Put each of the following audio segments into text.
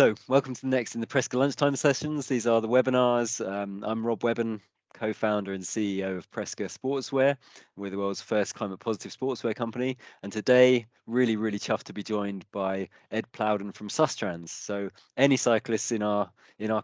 So, welcome to the next in the Presca Lunchtime sessions. These are the webinars. I'm Rob Webben, co-founder and CEO of Presca Sportswear. We're the world's first climate positive sportswear company. And today, really chuffed to be joined by Ed Plowden from Sustrans. So, any cyclists in our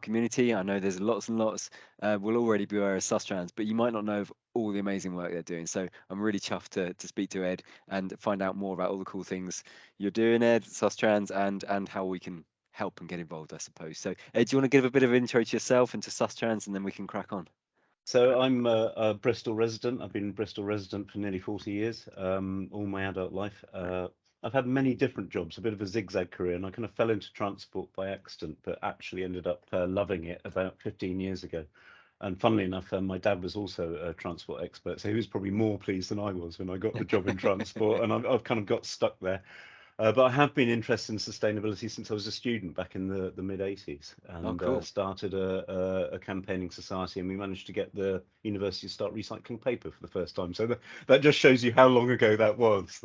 community, I know there's lots and lots, will already be aware of Sustrans, but you might not know of all the amazing work they're doing. So, I'm really chuffed to speak to Ed and find out more about all the cool things you're doing, Ed, Sustrans, and how we can help and get involved, I suppose. So, Ed, do you want to give a bit of intro to yourself and to Sustrans, and then we can crack on? So I'm a Bristol resident. I've been a Bristol resident for nearly 40 years, all my adult life. I've had many different jobs, a bit of a zigzag career, and I kind of fell into transport by accident, but actually ended up loving it about 15 years ago. And funnily enough, my dad was also a transport expert, so he was probably more pleased than I was when I got the job in transport, and I've kind of got stuck there. But I have been interested in sustainability since I was a student back in the mid 80s, Oh, and cool. started a campaigning society, and we managed to get the university to start recycling paper for the first time. So that just shows you how long ago that was.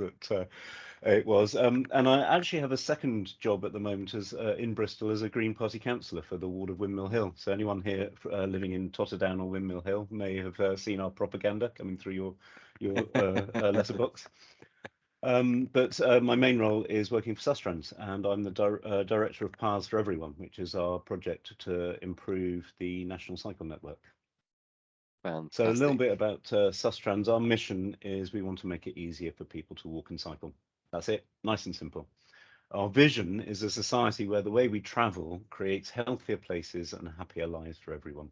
It was. And I actually have a second job at the moment as in Bristol as a Green Party councillor for the ward of Windmill Hill. So anyone here living in Totterdown or Windmill Hill may have seen our propaganda coming through your letterbox. But my main role is working for Sustrans, and I'm the director of Paths for Everyone, which is our project to improve the national cycle network. So a little Fantastic. bit about Sustrans. Our mission is we want to make it easier for people to walk and cycle. That's it, nice and simple. Our vision is a society where the way we travel creates healthier places and happier lives for everyone.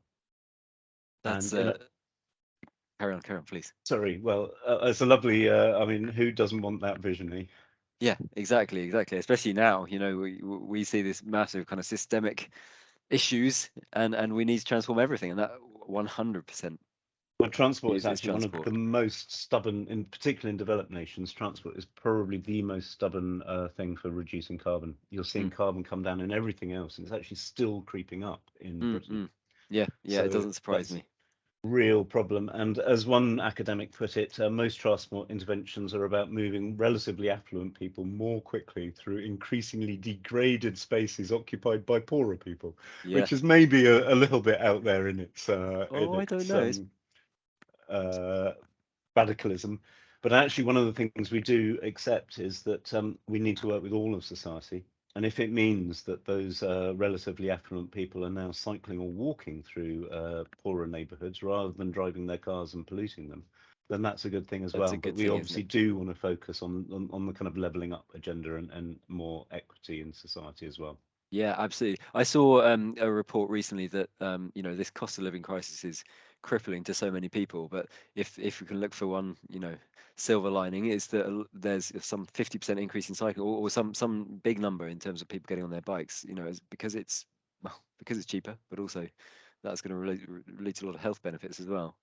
That's And in a, carry on, please. sorry, well, it's a lovely. I mean, who doesn't want that vision, eh? Yeah, exactly. Especially now, we see this massive kind of systemic issues, and we need to transform everything, and that 100% Well, transport is uses actually one of transport. the most stubborn, in particular in developed nations. Transport is probably the most stubborn thing for reducing carbon. You're seeing Mm, carbon come down in everything else, and it's actually still creeping up in mm, Britain. mm. Yeah, it So doesn't surprise that's me. a real problem. And as one academic put it, most transport interventions are about moving relatively affluent people more quickly through increasingly degraded spaces occupied by poorer people, Yeah. which is maybe a little bit out there in Oh, I don't its know. It's uh, radicalism. But actually, one of the things we do accept is that we need to work with all of society. And if it means that those relatively affluent people are now cycling or walking through poorer neighbourhoods rather than driving their cars and polluting them, then that's a good thing as that's well. a But good we thing, isn't obviously it? do want to focus on the kind of levelling up agenda and more equity in society as well. Yeah, absolutely. I saw a report recently that this cost of living crisis is crippling to so many people. But if we can look for one, silver lining, is that there's some 50% increase in cycling, or some big number in terms of people getting on their bikes. Because it's well, because it's cheaper, but also that's going to lead to a lot of health benefits as well.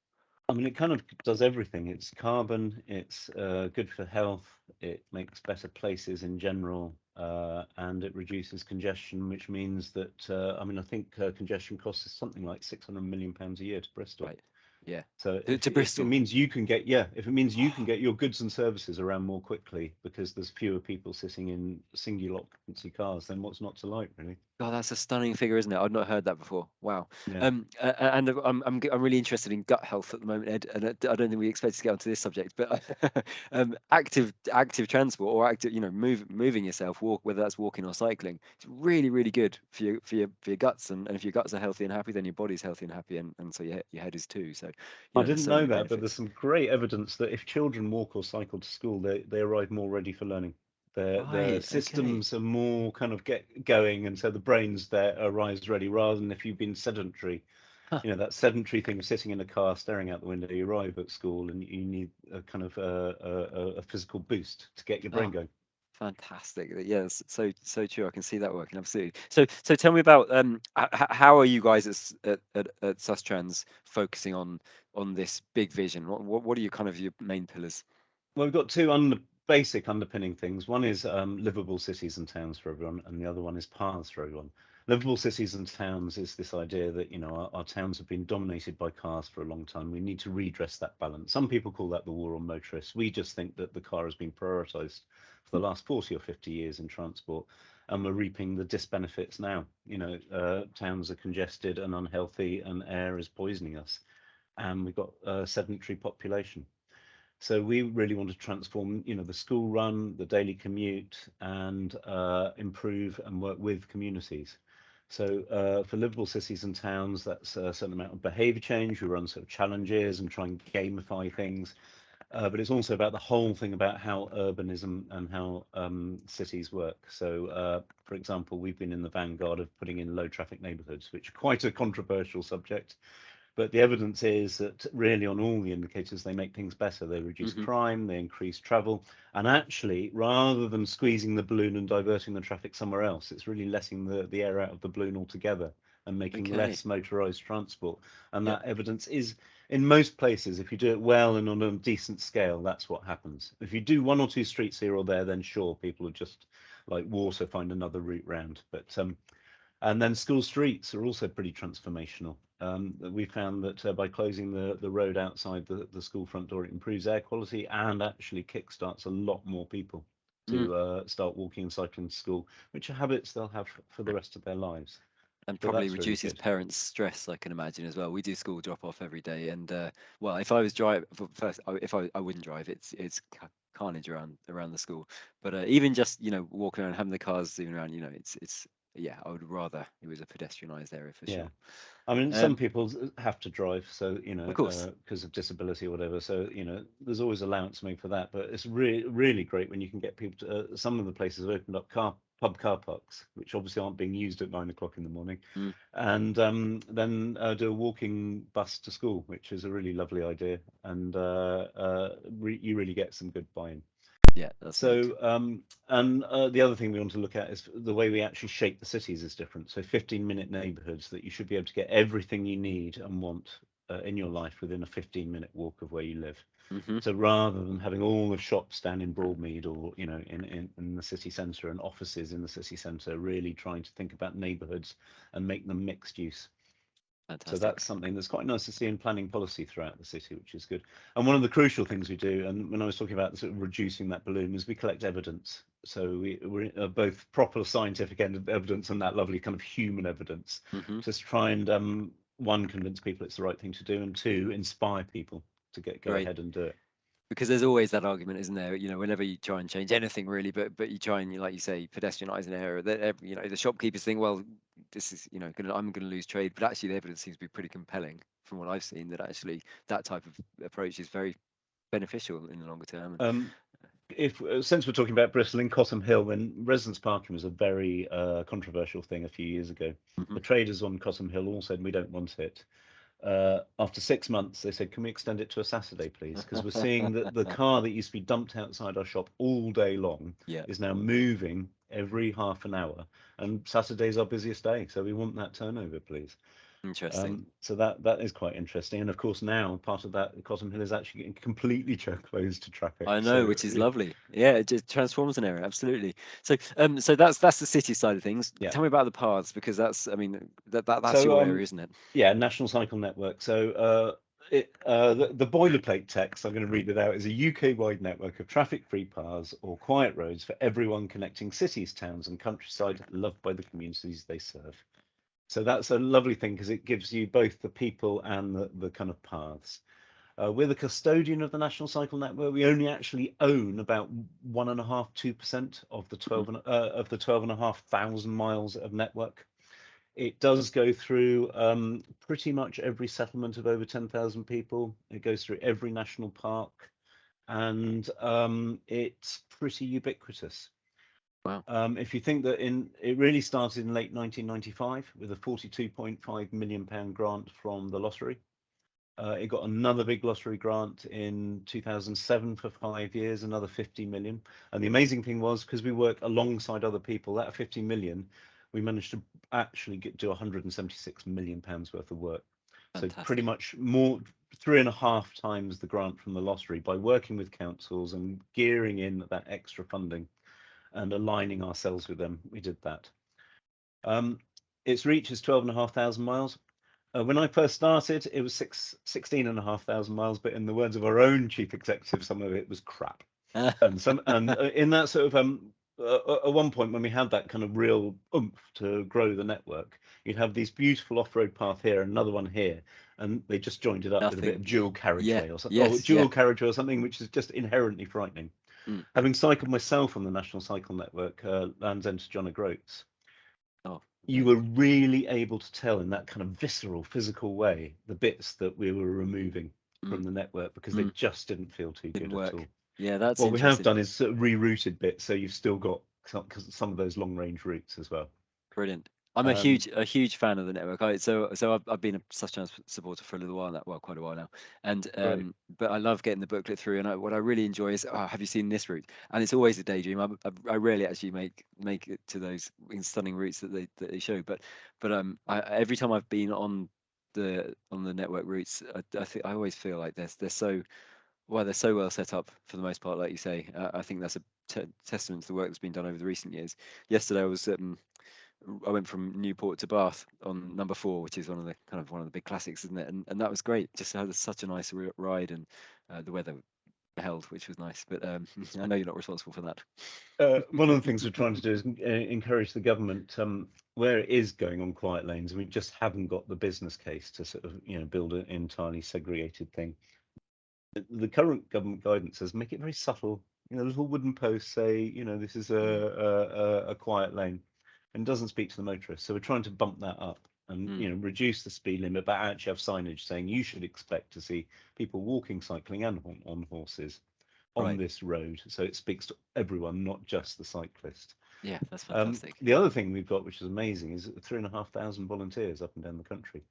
I mean, it kind of does everything. It's carbon, it's good for health, it makes better places in general, and it reduces congestion, which means that, I mean, I think congestion costs us something like £600 million a year to Bristol. Right. Yeah. So To if it Bristol. means you can get, yeah, if it means you can get your goods and services around more quickly because there's fewer people sitting in singular occupancy cars, then what's not to like, really? God, that's a stunning figure, isn't it? I've not heard that before. Wow. Yeah. And I'm really interested in gut health at the moment, Ed. And I don't think we expect to get onto this subject, but active transport or active, moving yourself, whether that's walking or cycling, it's really good for your guts. And if your guts are healthy and happy, then your body's healthy and happy, and so your head is too. So, I there's didn't so know many that, but there's benefits. some great evidence that if children walk or cycle to school, they arrive more ready for learning. Their Right. Okay. systems are more kind of get going, and so the brains there arrives ready rather than if you've been sedentary. Huh. You know, that sedentary thing of sitting in a car, staring out the window. You arrive at school and you need a kind of a physical boost to get your brain Oh, going. fantastic. Yes, so true. I can see that working absolutely. So tell me about how are you guys at Sustrans focusing on this big vision? What are your kind of your main pillars? Well, we've got two basic underpinning things. One is livable cities and towns for everyone, and the other one is paths for everyone. livable cities and towns is this idea that, you know, our towns have been dominated by cars for a long time. We need to redress that balance. Some people call that the war on motorists. We just think that the car has been prioritized for the last 40 or 50 years in transport, and we're reaping the disbenefits now. You know, towns are congested and unhealthy, and air is poisoning us, and we've got a sedentary population. So we really want to transform, you know, the school run, the daily commute, and improve and work with communities. So for livable cities and towns, that's a certain amount of behaviour change. We run sort of challenges and try and gamify things. But it's also about the whole thing about how urbanism and how cities work. So, for example, we've been in the vanguard of putting in low traffic neighbourhoods, which are quite a controversial subject. But the evidence is that really on all the indicators, they make things better. They reduce Hmm. crime, they increase travel. And actually, rather than squeezing the balloon and diverting the traffic somewhere else, it's really letting the air out of the balloon altogether and making Okay. less motorized transport. And Yeah. that evidence is in most places, if you do it well and on a decent scale, that's what happens. If you do one or two streets here or there, then sure, people will just like water find another route round. But and then school streets are also pretty transformational. We found that by closing the road outside the school front door, it improves air quality and actually kickstarts a lot more people Mm. to start walking and cycling to school, which are habits they'll have for the rest of their lives. And So probably that's really reduces good. parents' stress, I can imagine as well. We do school drop off every day, and well, if I was drive first, if I wouldn't drive, it's carnage around the school. But even just walking around, having the cars zooming around, it's yeah, I would rather it was a pedestrianised area for Yeah. sure. I mean, some Um, people have to drive, so you of know, course. because of disability or whatever. So you know, there's always allowance made for that. But it's really great when you can get people to. Some of the places have opened up pub car parks, which obviously aren't being used at 9 o'clock in the morning, Mm, and then do a walking bus to school, which is a really lovely idea, and you really get some good buy-in. yeah, that's neat. So, and the other thing we want to look at is the way we actually shape the cities is different. So 15-minute neighborhoods that you should be able to get everything you need and want in your life within a 15-minute walk of where you live. Hmm. So rather than having all the shops down in Broadmead or, you know, in the city centre and offices in the city centre, really trying to think about neighborhoods and make them mixed use. So Fantastic. that's something that's quite nice to see in planning policy throughout the city, which is good. And one of the crucial things we do, and when I was talking about sort of reducing that balloon, is we collect evidence. So we're both proper scientific evidence and that lovely kind of human evidence, Hmm. just try and one, convince people it's the right thing to do, and two, inspire people to go Great. ahead and do it. Because there's always that argument, isn't there? Whenever you try and change anything really, but you try and, like you say, pedestrianise an area, that the shopkeepers think, well, this is, I'm gonna lose trade, but actually the evidence seems to be pretty compelling from what I've seen that actually that type of approach is very beneficial in the longer term. And Um, if since we're talking about Bristol in Cottam Hill, when residence parking was a very controversial thing a few years ago, mhm. the traders on Cottam Hill all said we don't want it. After 6 months, they said, "Can we extend it to a Saturday, please? Because we're seeing that the car that used to be dumped outside our shop all day long Yeah, is now moving every half an hour, and Saturday's our busiest day, so we want that turnover, please." interesting. So that is quite interesting, and of course now part of that Cottam Hill is actually getting completely closed to traffic. I know, So which is lovely. Yeah, it just transforms an area, absolutely. So, so that's the city side of things. yeah, Tell me about the paths because that's, I mean, that's so your area, isn't it? yeah, National Cycle Network. So the boilerplate text, I'm going to read it out, is a UK-wide network of traffic-free paths or quiet roads for everyone connecting cities, towns, and countryside loved by the communities they serve. So that's a lovely thing because it gives you both the people and the kind of paths. We're the custodian of the National Cycle Network. We only actually own about 1.5, 2% of the Mhm. 12,500 miles of network. It does go through pretty much every settlement of over 10,000 people. It goes through every national park, and it's pretty ubiquitous. Wow. If you think that it really started in late 1995 with a 42.5 million pound grant from the lottery. It got another big lottery grant in 2007 for 5 years, another 50 million. And the amazing thing was, because we work alongside other people, that 50 million, we managed to actually do 176 million pounds worth of work. So pretty Fantastic. much more, 3.5 times the grant from the lottery by working with councils and gearing in that extra funding and aligning ourselves with them. We did that. Um, its reach is 12,500 miles. When I first started, it was 16,500 miles, but in the words of our own chief executive, some of it was crap. And in that sort of at one point when we had that kind of real oomph to grow the network, you'd have these beautiful off-road path here, another one here, and they just joined it up with a bit of Nothing. dual Yeah. carriageway or something, or Yes. Yeah. dual carriageway or something, which is just inherently frightening. Mm. Having cycled myself on the National Cycle Network, Land's End to John O'Groats, Oh. you Okay. were really able to tell in that kind of visceral, physical way the bits that we were removing Mm. from the network because they Mm. just didn't feel too Didn't good at work. all. Yeah, that's What we have interesting. done is sort of rerouted bits, so you've still got some of those long range routes as well. Brilliant. I'm Um, a huge fan of the network. I've been a Sustrans supporter for a little while now, well, quite a while now, and Great. but I love getting the booklet through. And what I really enjoy is, oh, have you seen this route? And it's always a daydream. I rarely actually make it to those stunning routes that they show. But every time I've been on the network routes, I think I always feel like they're so they're so well set up for the most part, like you say. I think that's a testament to the work that's been done over the recent years. Yesterday I went from Newport to Bath on number 4, which is one of the big classics, isn't it? And that was great. Just had such a nice ride, and the weather held, which was nice. But I know you're not responsible for that. One of the things we're trying to do is encourage the government where it is going on quiet lanes, and we just haven't got the business case to sort of build an entirely segregated thing. The current government guidance says make it very subtle. Little wooden posts say, this is Mm, a quiet lane, and doesn't speak to the motorist. So we're trying to bump that up and mm, reduce the speed limit, but actually have signage saying you should expect to see people walking, cycling, and on horses on right. this road. So it speaks to everyone, not just the cyclist. Yeah, that's fantastic. The other thing we've got, which is amazing, is 3,500 volunteers up and down the country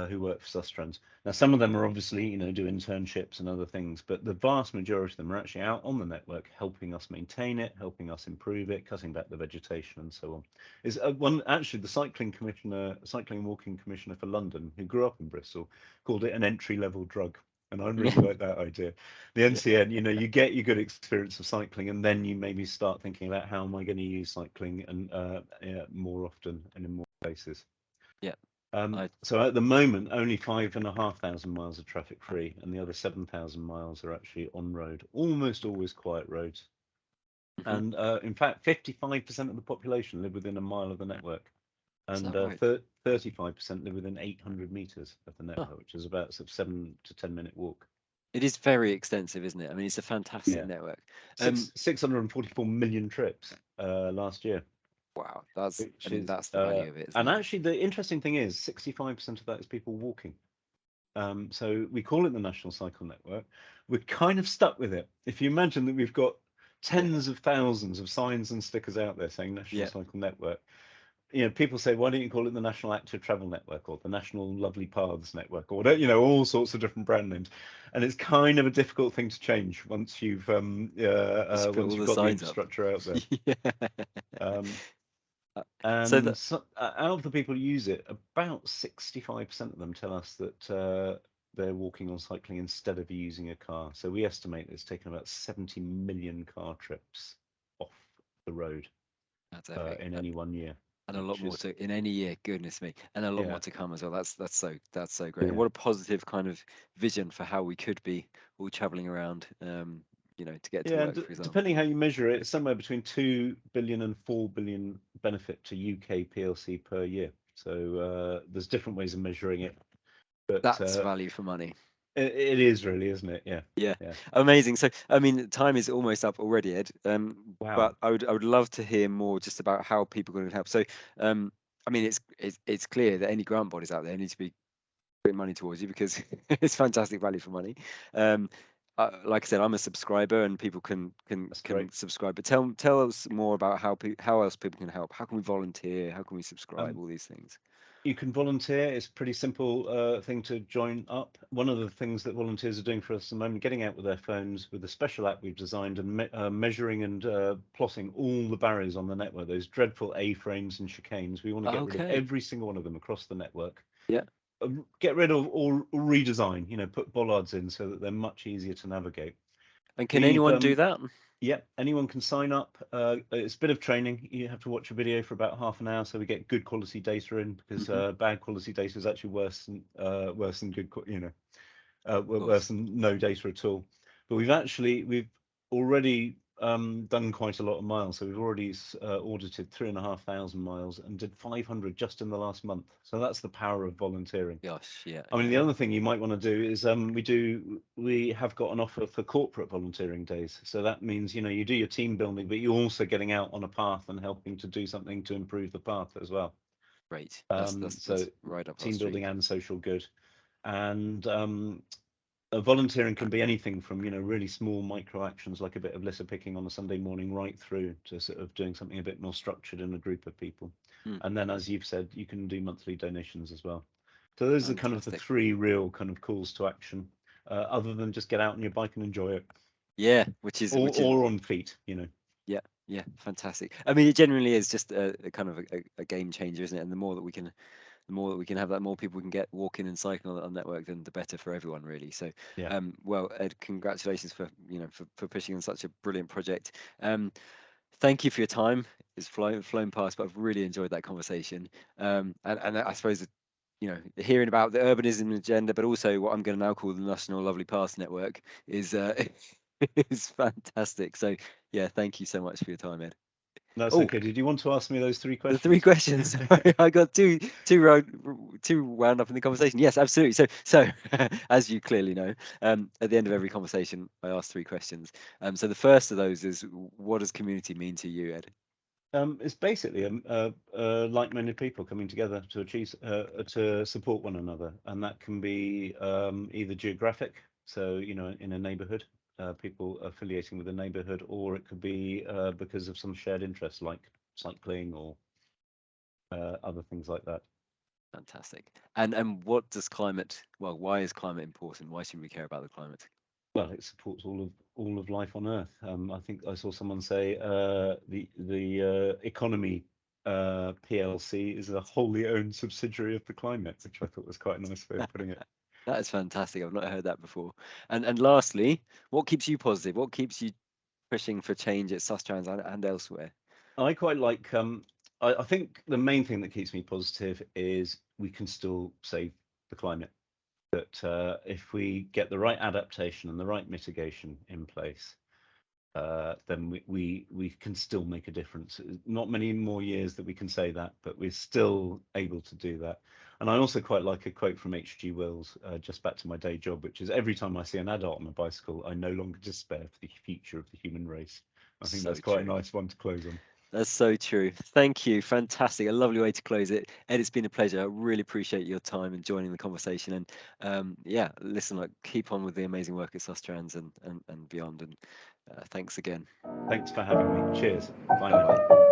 who work for Sustrans. Now, some of them are obviously, do internships and other things, but the vast majority of them are actually out on the network, helping us maintain it, helping us improve it, cutting back the vegetation, and so on. Is one actually the cycling and walking commissioner for London, who grew up in Bristol, called it an entry-level drug. And I really like that idea. The Yeah, NCN, you get your good experience of cycling, and then you maybe start thinking about how am I going to use cycling and more often and in more places. yeah. I So at the moment, only 5,500 miles are traffic free, and the other 7,000 miles are actually on road, almost always quiet roads. mhm. And in fact, 55% of the population live within a mile of the network, Is and that right? 35% live within 800 meters of the Huh. network, which is about sort of 7 to 10 minute walk. It is very extensive, isn't it? I mean, it's a fantastic Yeah, network. six 644 million trips last year, Wow, I which mean, is that's the value of it, isn't and it? actually the interesting thing is 65% of that is people walking. So we call it the National Cycle Network. We're kind of stuck with it. If you imagine that we've got Yeah, tens of thousands of signs and stickers out there saying National yeah. Cycle Network, people say, why don't you call it the National Active Travel Network or the National Lovely Paths Network or whatever, all sorts of different brand names. And it's kind of a difficult thing to change once you've Once you put all the got the signs up. infrastructure out there. Yeah. Um, Uh, So and that so, out of the people who use it, about 65% of them tell us that they're walking or cycling instead of using a car. So we estimate it's taken about 70 million car trips off the road that's epic. in any one year, And a lot which more is, to in any year, goodness me, and a lot more yeah, to come as well. That's so great, and yeah. what a positive kind of vision for how we could be all traveling around, to get to Yeah, and work, for example. depending how you measure it, it's somewhere between 2 billion and 4 billion benefit to UK PLC per year. So there's different ways of measuring it, but That's value for money. it is really, isn't it? Yeah, Yeah, yeah. amazing. So, I mean, time is almost up already, Ed. Wow. But I would love to hear more just about how people can help. So, um, I mean, it's clear that any grant bodies out there need to be putting money towards you because it's fantastic value for money. Um, like I said, I'm a subscriber, and people That's can great. subscribe. But tell us more about how else people can help. How can we volunteer? How can we subscribe? Um, All these things. you can volunteer. It's a pretty simple thing to join up. One of the things that volunteers are doing for us at the moment, getting out with their phones with a special app we've designed and measuring and plotting all the barriers on the network, those dreadful A-frames and chicanes. We want to get rid of Okay. every single one of them across the network. Yeah. Get rid of or redesign, put bollards in so that they're much easier to navigate. And can We've anyone do that? Yep, anyone can sign up. It's a bit of training. You have to watch a video for about half an hour, so we get good quality data in, because Hmm. bad quality data is actually worse than good, Of worse course. than no data at all. But we've already done quite a lot of miles. So we've already audited 3,500 miles and did 500 just in the last month. So that's the power of volunteering. Gosh, yeah, I mean, yeah. the other thing you might want to do is we have got an offer for corporate volunteering days. So that means, you do your team building, but you're also getting out on a path and helping to do something to improve the path as well. Great. That's So right up our team street. building and social good. And volunteering can be anything from, really small micro actions like a bit of litter picking on a Sunday morning, right through to sort of doing something a bit more structured in a group of people. Mm, And then, as you've said, you can do monthly donations as well. So those are kind of the fantastic. three real kind of calls to action, other than just get out on your bike and enjoy it, Yeah, which is or on feet. yeah, yeah, fantastic. I mean, it generally is just a kind of a game changer, isn't it? And the more that we can have that, more people we can get walking and cycling on the network, then the better for everyone, really. So, Yeah. well, Ed, congratulations for for pushing on such a brilliant project. Thank you for your time. It's flown past, but I've really enjoyed that conversation. And I suppose that, hearing about the urbanism agenda, but also what I'm going to now call the National Lovely Path Network is is fantastic. So yeah, thank you so much for your time, Ed. That's Oh, okay. Did you want to ask me those three the three questions? questions. Sorry, I got too wound up in the conversation. Yes, absolutely. So as you clearly know, at the end of every conversation, I ask three questions. So the first of those is, what does community mean to you, Ed? It's basically like-minded people coming together to achieve to support one another, and that can be either geographic, so in a neighbourhood, people affiliating with a neighbourhood, or it could be because of some shared interest like cycling or other things like that. Fantastic. And what does climate? Well, why is climate important? Why should we care about the climate? Well, it supports all of life on Earth. I think I saw someone say the economy PLC is a wholly owned subsidiary of the climate, which I thought was quite a nice way of putting it. That is fantastic. I've not heard that before. And lastly, what keeps you positive? What keeps you pushing for change at Sustrans and elsewhere? I quite like. I think the main thing that keeps me positive is we can still save the climate. That if we get the right adaptation and the right mitigation in place, then we can still make a difference. Not many more years that we can say that, but we're still able to do that. And I also quite like a quote from H.G. Wells, just back to my day job, which is, every time I see an adult on a bicycle, I no longer despair for the future of the human race. I think So that's quite a true. nice one to close on. That's so true. Thank you. Fantastic. A lovely way to close it. Ed, it's been a pleasure. I really appreciate your time and joining the conversation. And yeah, listen, like, keep on with the amazing work at Sustrans and beyond. And thanks again. Thanks for having me. Cheers. Bye Bye now. bye.